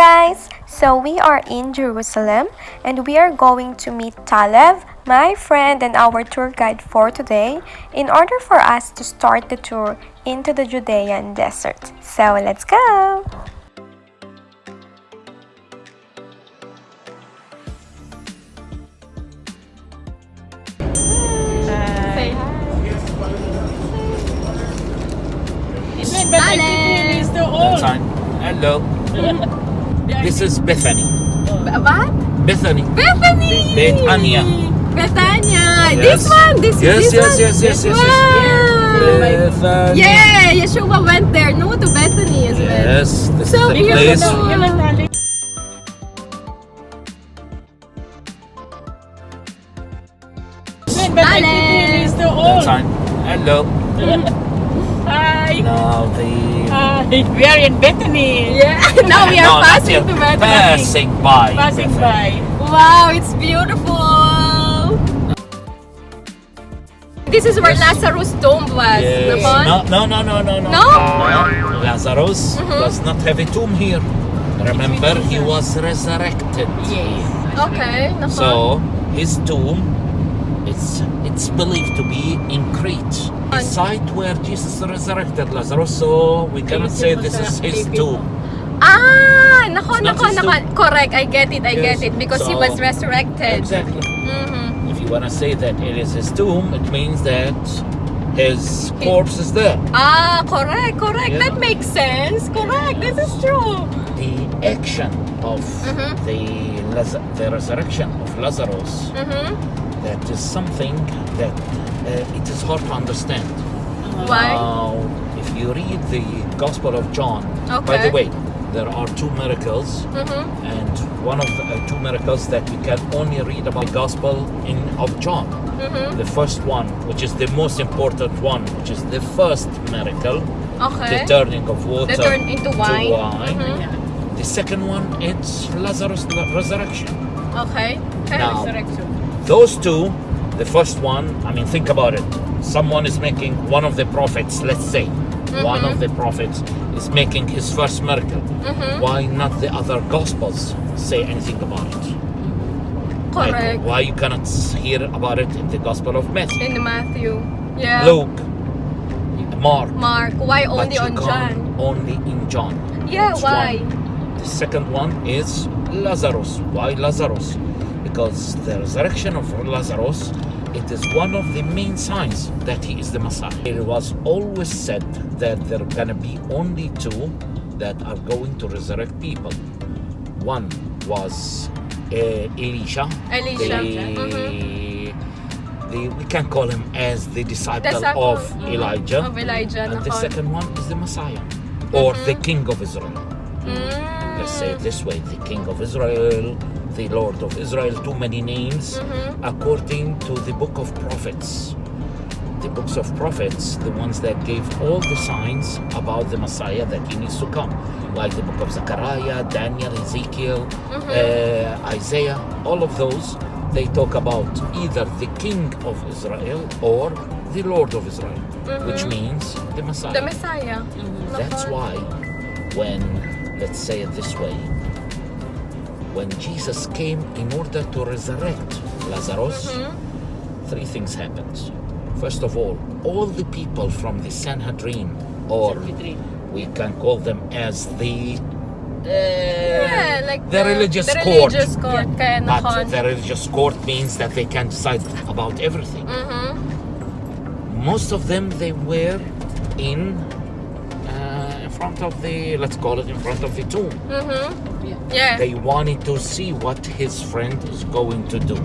guys! So we are in Jerusalem and we are going to meet Taleb, my friend and our tour guide for today, in order for us to start the tour into the Judean Desert. So let's go! Hello. This is Bethany. What? Bethany. Bethany! Bethania. Bethania! Yes. This one? This Yes. Wow. Bethany. Yeah, Yeshua went there. No, to Bethany as well. Yes, this So, is the place. Hello. Hi. Now We are in Bethany. Yeah, now we are passing to Bethany. Passing by. Passing Bethany. by. Wow, it's beautiful. This is where Lazarus' tomb was. Yes. Napon? No. Lazarus does not have a tomb here. Remember, he was resurrected. Yes. Okay, napon. So his tomb, it's believed to be in Crete, the site where Jesus resurrected Lazarus. So we cannot say this is his tomb. Ah, nako. tomb. Correct, I get it, Yes. because he So, was resurrected. Exactly. Mm-hmm. If you want to say that it is his tomb, it means that his corpse is there. Ah, correct. Yeah. That makes sense. Correct, this is true. The action of the resurrection of Lazarus, that is something that it is hard to understand. Why? Now, if you read the Gospel of John, by Okay. the way, there are two miracles, and one of the two miracles that you can only read about the Gospel of John. The first one, which is the most important one, which is the first miracle, Okay. the turning of water They turned into wine. to wine. The second one, it's Lazarus' resurrection. Okay. Now, Resurrection. those two, the first one, I mean, think about it. Someone is making, one of the prophets, let's say, one of the prophets is making his first miracle. Why not the other Gospels say anything about it? Like, Correct. why you cannot hear about it in the Gospel of Matthew, In Matthew. Yeah. Luke, Mark? Mark. Why But only you on can't John? only in John. Yeah, That's why? one. The second one is Lazarus. Why Lazarus? Because the resurrection of Lazarus, it is one of the main signs that he is the Messiah. It was always said that there are gonna be only two that are going to resurrect people. One was Elisha. We can call him as the disciple of Elijah. Of Elijah. And the nakon. second one is the Messiah, or the King of Israel. Let's say it this way, the King of Israel, the Lord of Israel, too many names, according to the book of prophets. The books of prophets, the ones that gave all the signs about the Messiah that he needs to come, like the book of Zechariah, Daniel, Ezekiel, Isaiah, all of those, they talk about either the King of Israel or the Lord of Israel, which means the Messiah. The Messiah. That's why when, let's say it this way, when Jesus came in order to resurrect Lazarus, three things happened. First of all the people from the Sanhedrin, or we can call them as the Like the religious the court. religious court. Kaya But nakon. the religious court means that they can decide about everything. Most of them, they were in front of the, let's call it in front of the tomb. Yeah. They wanted to see what his friend is going to do.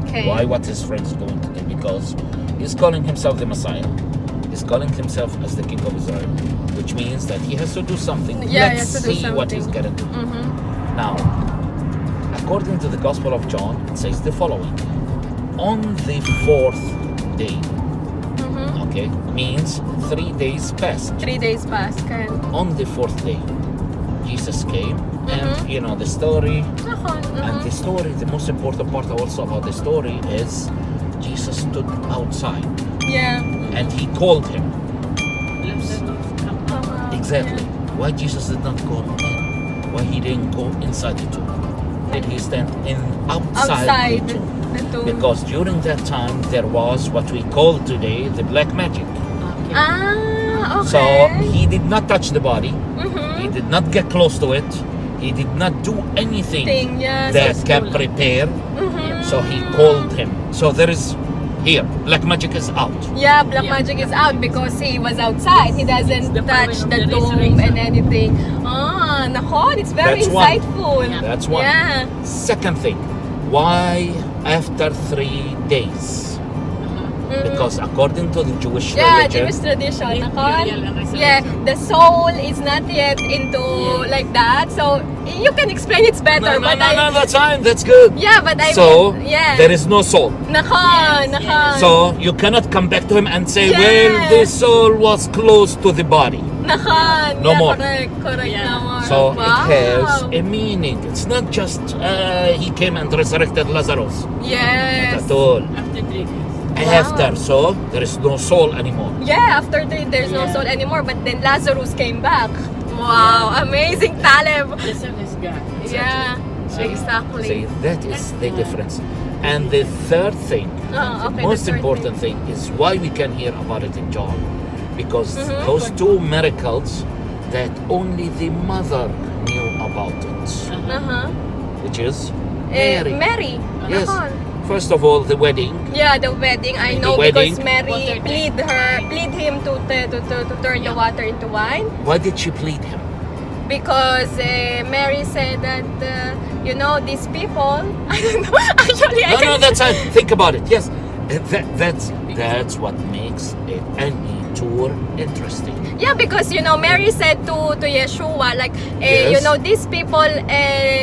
Okay. Why what his friend is going to do? Because he's calling himself the Messiah. He's calling himself as the King of Israel, which means that he has to do something. Yeah, he Let's has to do see what he's something. gonna do. Now, according to the Gospel of John, it says the following: on the fourth day, okay, means 3 days passed. 3 days passed. Kaya. On the fourth day, Jesus came, and you know the story. Nakon. And the story, the most important part also about the story is Jesus stood outside Yeah. and he called him. Lazarus, come. Exactly. Why Jesus did not call him in? why he didn't go inside the tomb? Did he stand outside the tomb? the tomb. Because during that time there was what we call today the black magic. Okay. Ah, okay. So he did not touch the body. Mhm. He did not get close to it. He did not do anything Thing, yeah, that so can prepare. Mhm. So he called him. So there is here black magic is out. Yeah, black Yeah. magic is out because he was outside. He doesn't The touch power the of the tomb resurrection. and anything. Ah, nako, it's very That's one. insightful. Yeah. That's one. Yeah. Second thing, why after 3 days? Mhm. Because according to the Jewish Yeah, religion, Jewish tradition. It- Nako. burial and resurrection. Yeah, the soul is not yet into Yeah. like that. So you can explain it's better, no, but that's fine. That's good. yeah, but I So mean, yeah. there is no soul. Nako, Yes, nako. yes. So you cannot come back to him and say, Yes. well, this soul was close to the body. Nako. No yeah, more. Correct, Yeah. no more. So wow. it has a meaning. It's not just he came and resurrected Lazarus. Yes. Not at all. After 3 days. Wow. After, so there is no soul anymore. Yeah, after there's no Yeah. soul anymore, but then Lazarus came back. Wow, amazing Taleb. The soul is God. Yeah, See, exactly. that is the difference. And the third thing, Oh, okay, the the most third important thing is why we can hear about it in John. Because Mhm. those two miracles that only the mother knew about it, Uh-huh. which is Mary. Mary. Yes. Nahon. First of all, the wedding. Yeah, the wedding. I The know wedding. because Mary Water plead him to turn the water into wine. Why did she plead him? Because Mary said that these people. I don't know. Actually, I No, can. that's think about it. Yes, that's what makes any tour interesting. Yeah, because Mary said to Yeshua like, Yes. these people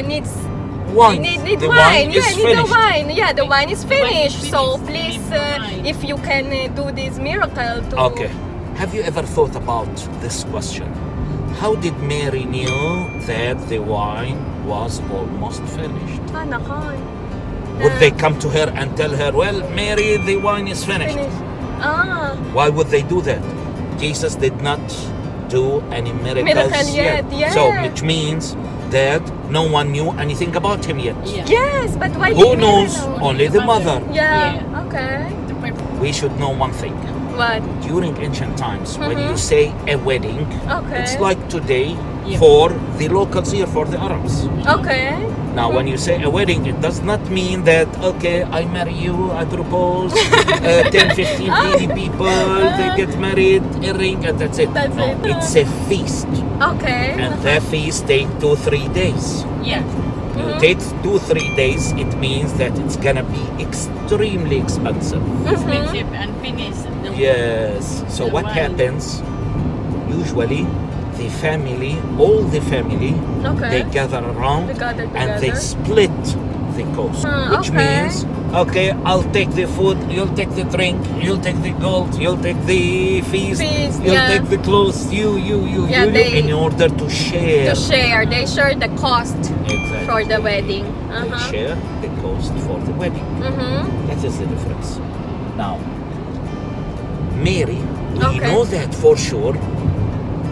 needs. Wine. Need The wine. wine Yeah, is need the finished. wine. Yeah, the wine is wine is finished. So finished. please, Need the wine. if you can do this miracle to. Okay. Have you ever thought about this question? How did Mary knew that the wine was almost finished? Ah, nakon. Would they come to her and tell her, well, Mary, the wine is finished? Finish. Ah, Why would they do that? Jesus did not do any miracles Miracle yet, yeah. So, which means that no one knew anything about him yet. Yeah. yes, but why Who did Mary knows? know? Only the mother. Yeah. Yeah. Okay. The perfect. We should know one thing. What? During ancient times, when Mhm. you say a wedding, Okay. it's like today Yeah. for the locals here, for the Arabs. Okay. Now, when you say a wedding, it does not mean that, okay, I marry you, I propose, 10, 15, 80 people, they get married, a ring, and that's it. That's no, it. it's a feast. Okay. And that feast takes 2-3 days. Yeah. You Mhm. take 2-3 days, it means that it's gonna be extremely expensive. Expensive and finished. Yes. So The what wine. happens? Usually, the family, all the family, Okay. they gather around They gather and they together. split the cost, which okay. means, okay, I'll take the food, you'll take the drink, you'll take the gold, you'll take the feast, Feast, you'll yeah. take the clothes, you, Yeah, they- in order to share. To share, they share the cost Exactly. for the wedding. They Uh-huh. share the cost for the wedding. Mm-hmm. That is the difference. Now, Mary, we Okay. know that for sure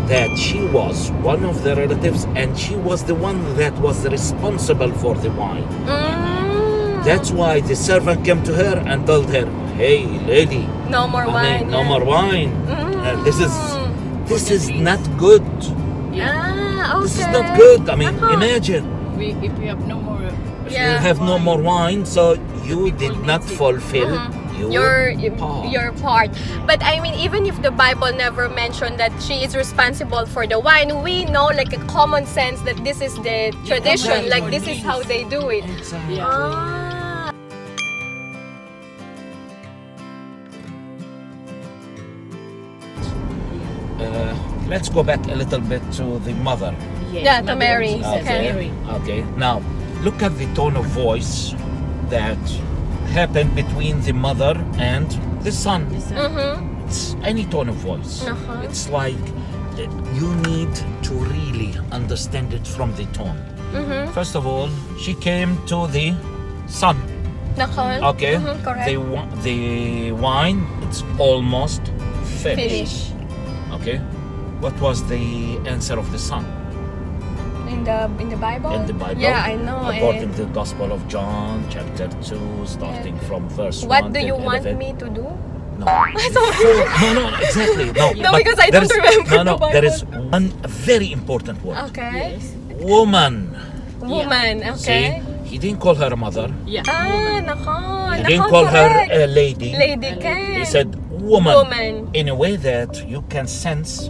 that she was one of the relatives and she was the one that was responsible for the wine. Mm. That's why the servant came to her and told her, hey lady, No more wine. no yeah. more wine. Mm. This is not good. Ah, okay. This is not good. I mean, Uh-huh. imagine. If we have no more. Yeah. You have no more wine, so you People did need not it. fulfill your part. your part. But I mean, even if the Bible never mentioned that she is responsible for the wine, we know like a common sense that this is the tradition, exactly. like this is how they do it. Exactly. Yeah. Ah. Let's go back a little bit to the mother. Yeah, to Mary. Jesus, Okay. Mary. Okay, now look at the tone of voice that happened between the mother and the son. The son. Mm-hmm. It's any tone of voice. Uh-huh. It's like you need to really understand it from the tone. Mm-hmm. First of all, she came to the son. Nakon. Okay, Mm-hmm, correct. the wine, it's almost finished. Finish. Okay, what was the answer of the son? in the Bible? In the Bible. Yeah, I know. According to the Gospel of John, chapter 2, starting from verse 1. What do you till want 11. me to do? No. No, exactly. No, because I don't remember the Bible. There is one very important word. Okay. Yes. Woman. Woman, okay. See? He didn't call her a mother. Yeah. Nako. He didn't call her a lady. Lady Ken. He said woman. Woman. In a way that you can sense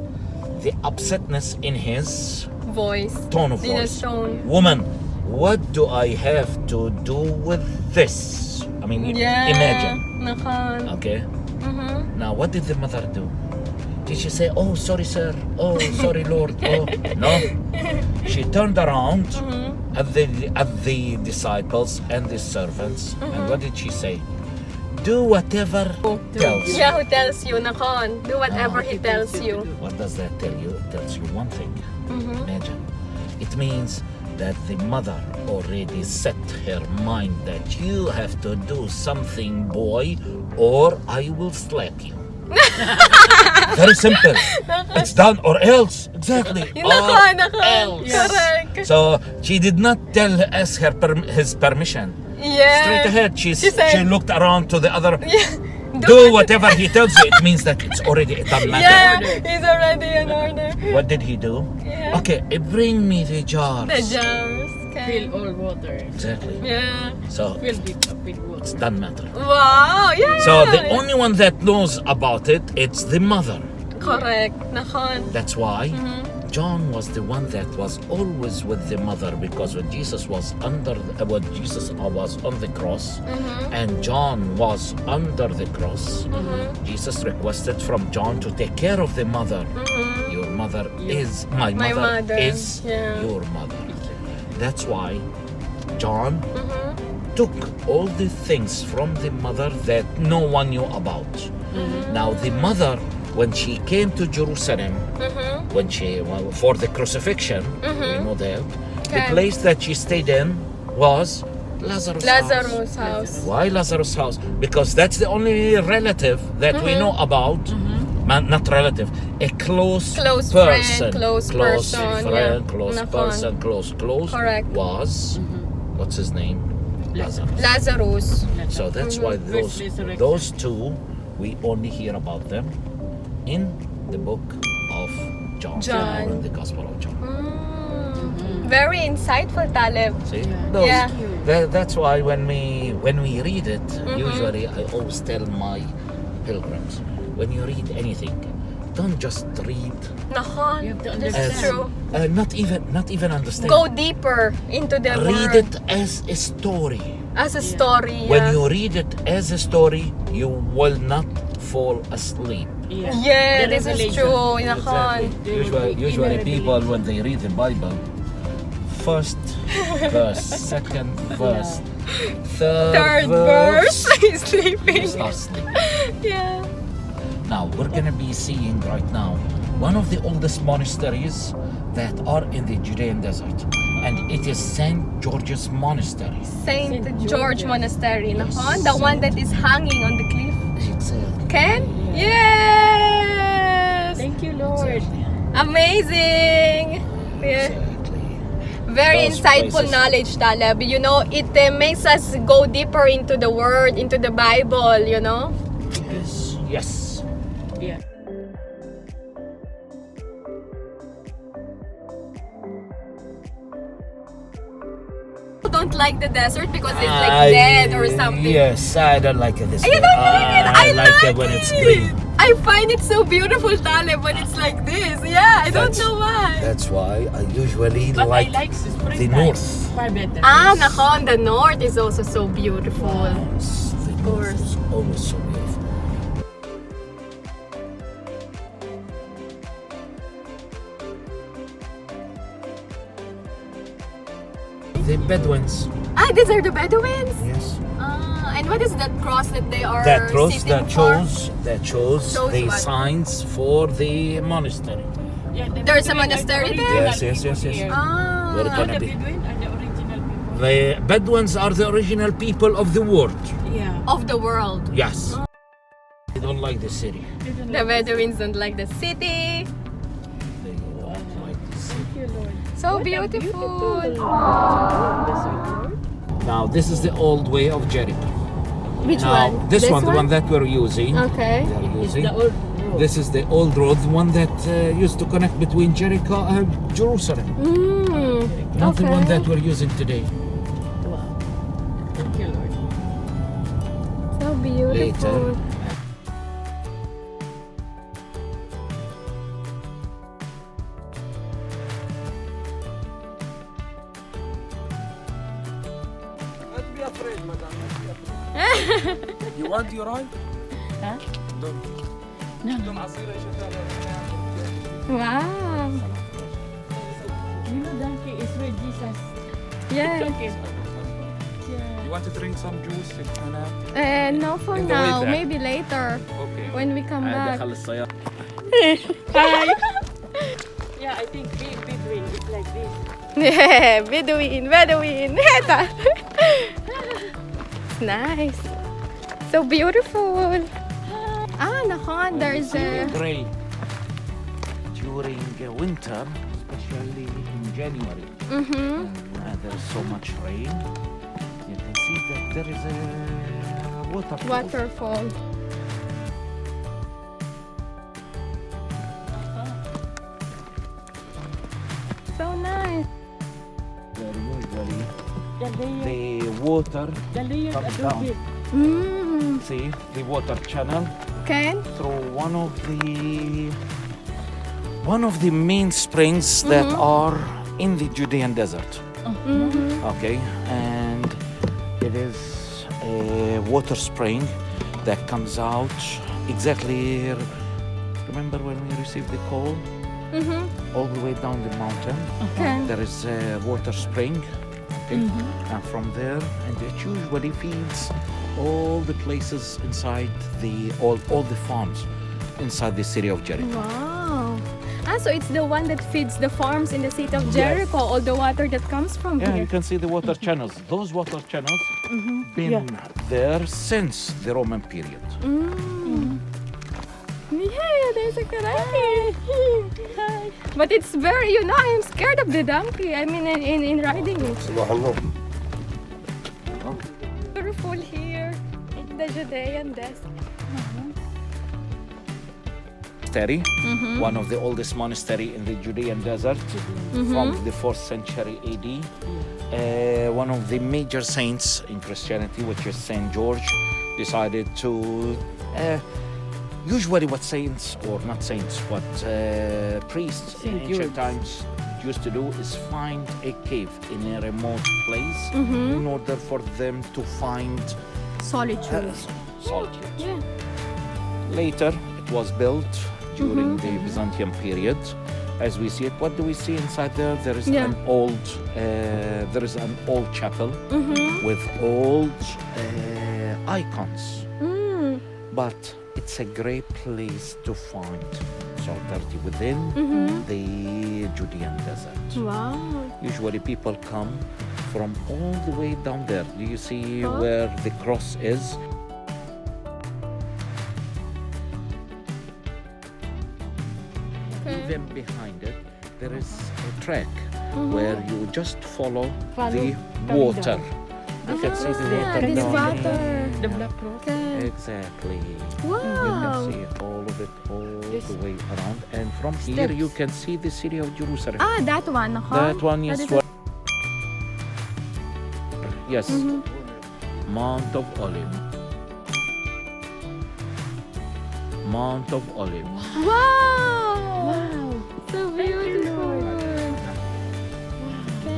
the upsetness in his Voice. tone of In a voice. tone. Woman, what do I have to do with this? I mean, Yeah. imagine. Nako. Okay. Mm-hmm. Now, what did the mother do? Did she say, "Oh, sorry, sir. Oh, sorry, Lord"? Oh, no. She turned around at the disciples and the servants, and what did she say? Do whatever tells. Yeah, who tells you, Nakon? Do whatever he tells you. What does that tell you? It tells you one thing. Imagine. It means that the mother already set her mind that you have to do something, boy, or I will slap you. Very simple. It's done or else. Exactly. Or else. Correct. So she did not ask his permission. Yeah. Straight ahead, she said- looked around to the other. Yeah. Do whatever he tells you. It means that it's already a done matter. Yeah, he's already in order. What did he do? Yeah. Okay, bring me the jars. The jars. Okay. Fill all water. Exactly. Yeah. So Filled it up with water. it's done matter. Wow. Yeah. So the only one that knows about it, it's the mother. Correct. Nakon. That's why John was the one that was always with the mother, because when Jesus was on the cross and John was under the cross, Jesus requested from John to take care of the mother. Your mother is my mother is your mother. That's why John took all the things from the mother that no one knew about. Now the mother, when she came to Jerusalem, when for the crucifixion, you know that, the place that she stayed in was Lazarus' house. Why Lazarus' house? Because that's the only relative that we know about. Not relative, a close person. Friend, close person, friend, yeah. close Nakon. person, close. Correct. Was, what's his name? Lazarus. Lazarus. So that's why those two, we only hear about them in the book of John. John. Or in the Gospel of John. Very insightful, Taleb. See? Yeah. That's why when we read it, usually I always tell my pilgrims, when you read anything, don't just read Nakon. You have to This understand. is true. not even understand. Go deeper into the Read word. it as a story. As a story. When Yeah. you read it as a story, you will not fall asleep. Yeah, The this is revelation. true. Nakon. Usually people, when they read the Bible, first verse, second verse, Third verse. He's sleeping. you start sleeping. Yeah. Now, we're going to be seeing right now one of the oldest monasteries that are in the Judean Desert. And it is St. George's Monastery. Saint George Monastery. Nakon. The one that is hanging on the cliff. Exactly. Ken? Yes! Thank you, Lord. Amazing! Yeah. Exactly. Very Those insightful places. knowledge, Taleb. You know, it makes us go deeper into the Word, into the Bible, you know? Yes. Yeah. Don't like the desert because it's like dead or something. Yes, I don't like it this You way. don't like it? I like it when it's green. I find it so beautiful, Taleb, when it's like this. Yeah, I don't know why. That's why I usually But like I like springtime. the north. Far better. Nakon, the north is also so beautiful. The north course. is always so beautiful. The Bedouins. These are the Bedouins? Yes. And what is that cross that they are That cross sitting that for? shows Shows the what? signs for the monastery. Yeah, the There's a Bedouin are the monastery there? original Yes, yes, people yes, yes. here. We're Ah. gonna The be. Bedouin are the original people. The Bedouins are the original people of the world. Yeah. Of the world. Yes. They don't like the city. The Bedouins don't like the city. They don't like the city. you, Lord. So What a beautiful. Judean Desert, Lord. Now, this is the old way of Jericho. Which Now, one? this one, the one that we're using. Okay. We are It's using. the old road. This is the old road, the one that used to connect between Jericho and Jerusalem. Not the one Okay. that we're using today. Wow. Thank you, Lord. So beautiful. Later. Don't be afraid, madam. Don't be afraid. You want your right? Huh? Don't. No, Don't no. عصير ايش هذا؟ Wow. You know, donkey is where Jesus. Yeah. Okay. You want to drink some juice? Cana? No, for In the way now. there. Maybe later Okay. when we come back. السيارة. Hi. Yeah, I think big Bedouin is like this. Yeah, Bedouin. Heta. Nice. So beautiful. Ah, nakon. There's a. Gray. During winter, especially in January, there's so much rain. You can see that there is a waterfall. Waterfall. So nice. Where usually The layer, the water the layer comes adobe. down. See the water channel Okay. through one of the main springs that are in the Judean Desert. Okay, and it is a water spring that comes out exactly. Remember when we received the call? All the way down the mountain, Okay. there is a water spring. Okay, and from there, and it usually feeds all the places inside all the farms inside the city of Jericho. Wow. Ah, so it's the one that feeds the farms in the city of Jericho, all the water that comes from Yeah, here. you can see the water channels. Those water channels been there since the Roman period. Yeah, there's a donkey. But it's very, I'm scared of the donkey. I mean, in riding it. Beautiful here in the Judean Desert. Monastery, one of the oldest monastery in the Judean Desert from the 4th century AD. One of the major saints in Christianity, which is Saint George, decided to usually what saints, or not saints, what priests in Saint ancient George. times used to do is find a cave in a remote place in order for them to find Solitude. solitude. Yeah. Later, it was built during the Byzantine period. As we see it, what do we see inside there? There is Yeah. an old chapel with old icons. But it's a great place to find solidarity within the Judean Desert. Wow. Usually people come from all the way down there. Do you see where the cross is? Even behind it, there is a track where you just follow the water. You can see the Yeah, water this down water. The black rose. Okay. Exactly. Wow. You can see all of it all the way around. And from here, you can see the city of Jerusalem. Ah, that one, huh? That one, yes. That is Yes. Mount of Olives. Mount of Olives. Wow! Wow. So beautiful! Okay.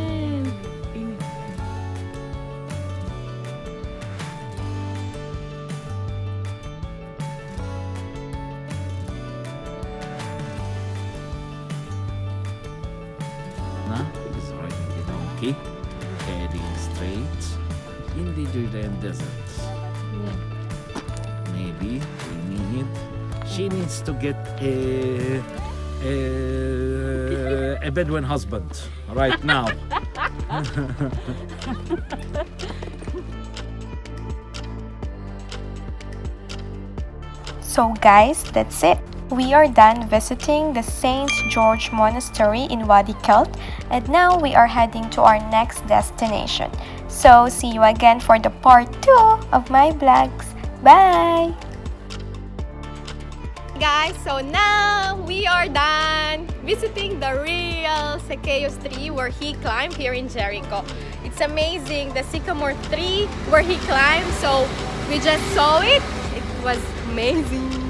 Now, he's riding the donkey, heading straight in the Judean Desert. Maybe she needs to get a Bedouin husband right now. So guys, that's it. We are done visiting the St. George Monastery in Wadi, Qelt, and now we are heading to our next destination. So, see you again for the part 2 of my vlogs. Bye! Guys, so now we are done visiting the real Zacchaeus tree where he climbed here in Jericho. It's amazing, the sycamore tree where he climbed. So we just saw it. It was amazing.